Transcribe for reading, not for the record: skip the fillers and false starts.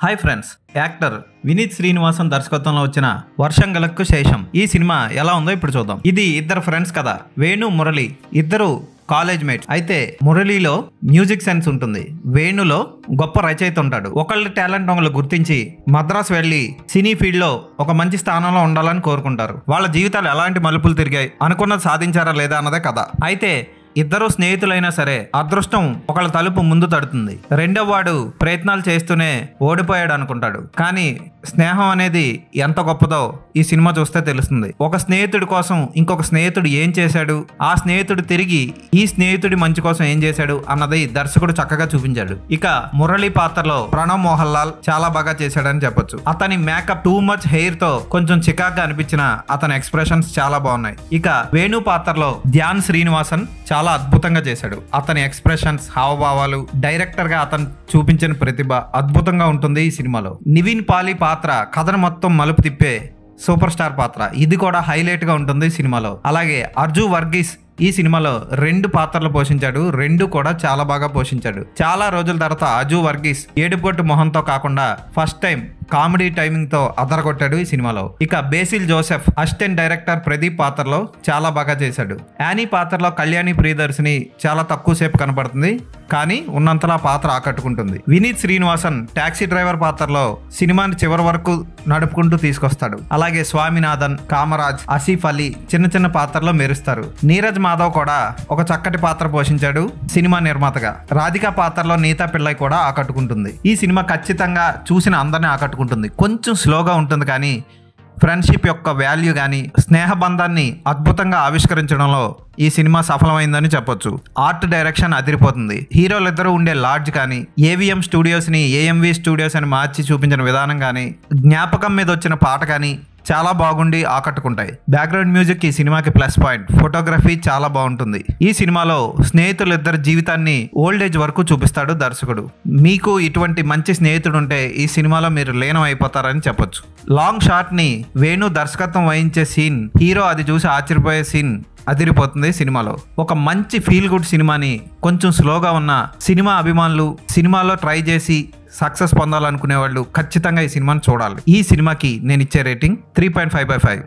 Hi friends, actor Vineeth Srinivasan దర్శకత్వంలో వచ్చిన వర్షం గలక్కు శేషం ఈ సినిమా ఎలా ఉందో ఇప్పుడు చూద్దాం. ఇది ఇద్దరు ఫ్రెండ్స్ కదా, వేణు మురళి. ఇద్దరు కాలేజ్ మేట్స్. అయితే మురళిలో మ్యూజిక్ సెన్స్ ఉంటుంది, వేణులో గొప్ప రచయిత ఉంటాడు. ఒకళ్ళ టాలెంట్ ఒకళ్ళు గుర్తించి మద్రాసు వెళ్లి సినీ ఫీల్డ్ లో ఒక మంచి స్థానంలో ఉండాలని కోరుకుంటారు. వాళ్ళ జీవితాలు ఎలాంటి మలుపులు తిరిగాయి, అనుకున్నది సాధించారా లేదా అన్నదే కథ. అయితే ఇద్దరు స్నేహితులైనా సరే అదృష్టం ఒకళ్ళ తలుపు ముందు తడుతుంది. రెండో వాడు ప్రయత్నాలు చేస్తూనే ఓడిపోయాడు అనుకుంటాడు. కానీ స్నేహం అనేది ఎంత గొప్పదో ఈ సినిమా చూస్తే తెలుస్తుంది. ఒక స్నేహితుడి కోసం ఇంకొక స్నేహితుడు ఏం చేశాడు, ఆ స్నేహితుడు తిరిగి ఈ స్నేహితుడి మంచి కోసం ఏం చేశాడు అన్నది దర్శకుడు చక్కగా చూపించాడు. ఇక మురళి పాత్రలో ప్రణవ్ మోహన్ లాల్ చాలా బాగా చేశాడని చెప్పొచ్చు. అతని మేకప్ టూ మచ్ హెయిర్ తో కొంచెం చికాగ్గా అనిపించిన అతని ఎక్స్ప్రెషన్స్ చాలా బాగున్నాయి. ఇక వేణు పాత్రలో ధ్యాన్ శ్రీనివాసన్ చాలా అద్భుతంగా చేశాడు. అతని ఎక్స్ప్రెషన్స్, హావభావాలు, డైరెక్టర్ గా అతను చూపించిన ప్రతిభ అద్భుతంగా ఉంటుంది ఈ సినిమాలో. నివిన్ పాలి పాత్ర కథను మొత్తం మలుపు తిప్పే సూపర్ స్టార్ పాత్ర. ఇది కూడా హైలైట్ గా ఉంటుంది ఈ సినిమాలో. అలాగే అర్జు వర్గీస్ ఈ సినిమాలో 2 పాత్రలు పోషించాడు. 2 కూడా చాలా బాగా పోషించాడు. చాలా రోజుల తర్వాత అజు వర్గీస్ ఏడుపుగొట్టు మొహంతో కాకుండా ఫస్ట్ టైం కామెడీ టైమింగ్ తో అదరగొట్టాడు ఈ సినిమాలో. ఇక basil Joseph assistant director Pradeep పాత్రలో చాలా బాగా చేశాడు. యానీ పాత్రలో కళ్యాణి ప్రియదర్శిని చాలా తక్కువ సేపు కనబడుతుంది, కానీ ఉన్నంతలా పాత్ర ఆకట్టుకుంటుంది. వినీత్ శ్రీనివాసన్ టాక్సీ డ్రైవర్ పాత్రలో సినిమాని చివరి వరకు నడుపుకుంటూ తీసుకొస్తాడు. అలాగే స్వామినాథన్, కామరాజ్, ఆసిఫ్ అలీ చిన్న చిన్న పాత్రలో మెరుస్తారు. నీరజ్ మాధవ్ కూడా ఒక చక్కటి పాత్ర పోషించాడు సినిమా నిర్మాతగా. రాధిక పాత్రలో నీతా పిల్లై కూడా ఆకట్టుకుంటుంది. ఈ సినిమా ఖచ్చితంగా చూసిన అందరినీ ఆకట్టుకుంటుంది. కొంచెం స్లోగా ఉంటుంది, కానీ ఫ్రెండ్షిప్ యొక్క వాల్యూ కానీ స్నేహబంధాన్ని అద్భుతంగా ఆవిష్కరించడంలో ఈ సినిమా సఫలమైందని చెప్పొచ్చు. ఆర్ట్ డైరెక్షన్ అదిరిపోతుంది. హీరోలిద్దరూ ఉండే లాడ్జ్ కానీ, ఏవిఎం స్టూడియోస్ ని ఏఎంవి స్టూడియోస్ అని మార్చి చూపించిన విధానం కానీ, జ్ఞాపకం మీద వచ్చిన పాట కానీ చాలా బాగుండి ఆకట్టుకుంటాయి. బ్యాక్గ్రౌండ్ మ్యూజిక్ ఈ సినిమాకి ప్లస్ పాయింట్. ఫోటోగ్రఫీ చాలా బాగుంటుంది. ఈ సినిమాలో స్నేహితులిద్దరి జీవితాన్ని ఓల్డ్ ఏజ్ వరకు చూపిస్తాడు దర్శకుడు. మీకు ఇటువంటి మంచి స్నేహితుడు ఉంటే ఈ సినిమాలో మీరు లీనం అయిపోతారని చెప్పొచ్చు. లాంగ్ షాట్ ని వేణు దర్శకత్వం వహించే సీన్, హీరో అది చూసి ఆశ్చర్యపోయే సీన్ అదిరిపోతుంది సినిమాలో. ఒక మంచి ఫీల్ గుడ్ సినిమాని కొంచెం స్లోగా ఉన్న సినిమా అభిమానులు, సినిమాలో ట్రై చేసి సక్సెస్ పొందాలనుకునే వాళ్ళు ఖచ్చితంగా ఈ సినిమాని చూడాలి. ఈ సినిమాకి నేను ఇచ్చే రేటింగ్ 3.5/5.